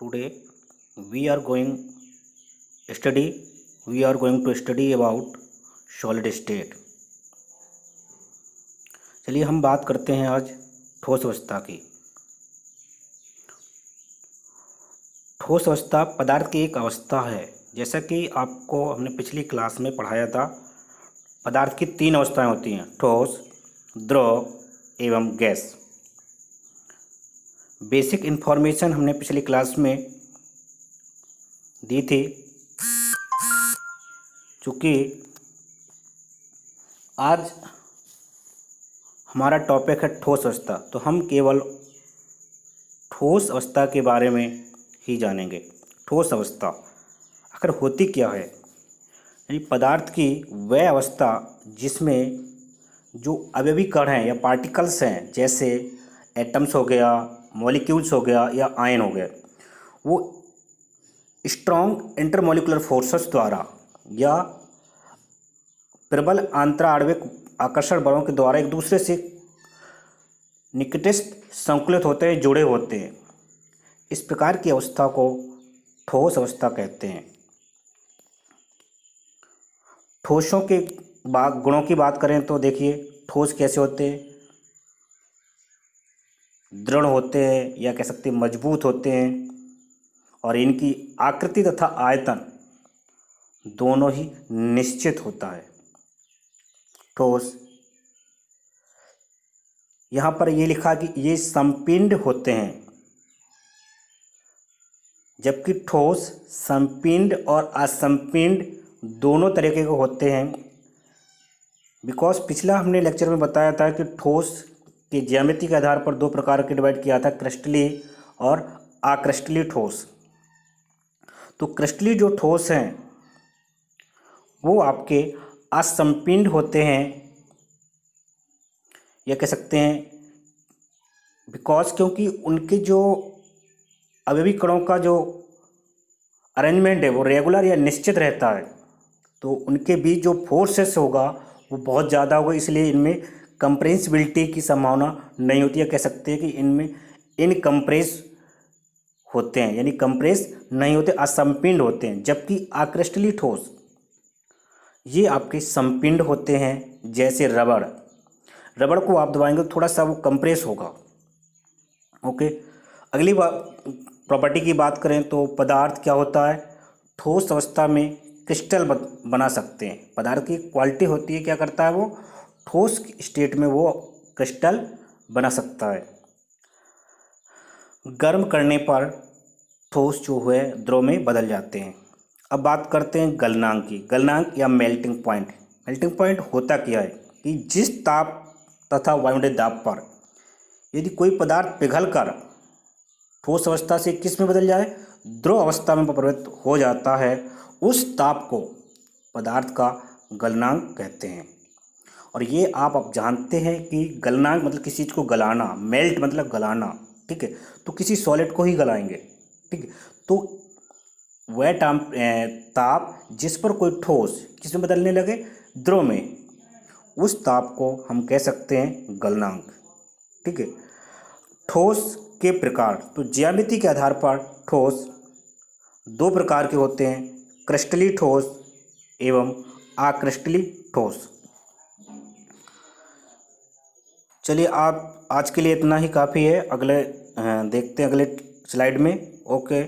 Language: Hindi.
Today we are going study we are going to study about solid state। चलिए हम बात करते हैं आज ठोस अवस्था की। ठोस अवस्था पदार्थ की एक अवस्था है। जैसा कि आपको हमने पिछली क्लास में पढ़ाया था, पदार्थ की 3 अवस्थाएं होती हैं, ठोस, द्रव एवं गैस। बेसिक इन्फॉर्मेशन हमने पिछली क्लास में दी थी। चूँकि आज हमारा टॉपिक है ठोस अवस्था, तो हम केवल ठोस अवस्था के बारे में ही जानेंगे। ठोस अवस्था आखिर होती क्या है? यानी पदार्थ की वह अवस्था जिसमें जो अवयवी कण हैं या पार्टिकल्स हैं, जैसे एटम्स हो गया, मॉलिक्यूल्स हो गया या आयन हो गया, वो स्ट्रॉन्ग इंटरमॉलिकुलर फोर्सेस द्वारा या प्रबल अंतराणविक आकर्षण बलों के द्वारा एक दूसरे से निकटस्थ संकुलित होते हैं, जुड़े होते हैं। इस प्रकार की अवस्था को ठोस अवस्था कहते हैं। ठोसों के गुणों की बात करें तो देखिए, ठोस कैसे होते हैं? दृढ़ होते हैं या कह सकते हैं मजबूत होते हैं, और इनकी आकृति तथा आयतन दोनों ही निश्चित होता है। ठोस, यहाँ पर ये लिखा कि ये संपिंड होते हैं, जबकि ठोस संपिंड और असंपिंड दोनों तरीके के होते हैं। बिकॉज पिछला हमने लेक्चर में बताया था कि ठोस के ज्यामिति के आधार पर 2 प्रकार के डिवाइड किया था, क्रिस्टलीय और अक्रिस्टलीय ठोस। तो क्रिस्टलीय जो ठोस हैं वो आपके असंपिंड होते हैं, या कह सकते हैं बिकॉज क्योंकि उनके जो अवयवी कणों का जो अरेंजमेंट है वो रेगुलर या निश्चित रहता है, तो उनके बीच जो फोर्सेस होगा वो बहुत ज़्यादा होगा, इसलिए इनमें कंप्रेसिबिलिटी की संभावना नहीं होती है। कह सकते हैं कि इनमें इनकम्प्रेस होते हैं, यानी कंप्रेस नहीं होते, असंपिंड होते हैं। जबकि अक्रिस्टलीय ठोस ये आपके संपिंड होते हैं, जैसे रबड़। रबड़ को आप दबाएंगे तो थोड़ा सा वो कंप्रेस होगा। ओके, अगली प्रॉपर्टी की बात करें तो पदार्थ क्या होता है? ठोस अवस्था में क्रिस्टल बना सकते हैं। पदार्थ की क्वालिटी होती है, क्या करता है वो? ठोस स्टेट में वो क्रिस्टल बना सकता है। गर्म करने पर ठोस जो है द्रव में बदल जाते हैं। अब बात करते हैं गलनांक की। गलनांक या मेल्टिंग पॉइंट। मेल्टिंग पॉइंट होता क्या है कि जिस ताप तथा वायुमंडलीय दाब पर यदि कोई पदार्थ पिघलकर ठोस अवस्था से किस में बदल जाए? द्रव अवस्था में परिवर्तित हो जाता है, उस ताप को पदार्थ का गलनांक कहते हैं। और ये आप अब जानते हैं कि गलनांक मतलब किसी चीज़ को गलाना, मेल्ट मतलब गलाना, ठीक है? तो किसी सॉलिड को ही गलाएंगे, ठीक है? तो वह ताप जिस पर कोई ठोस किस में बदलने लगे? द्रव में, उस ताप को हम कह सकते हैं गलनांक, ठीक है? ठोस के प्रकार, तो ज्यामिति के आधार पर ठोस 2 प्रकार के होते हैं, क्रिस्टलीय ठोस एवं अक्रिस्टलीय ठोस। चलिए, आप आज के लिए इतना ही काफ़ी है। अगले देखते हैं अगले स्लाइड में। ओके।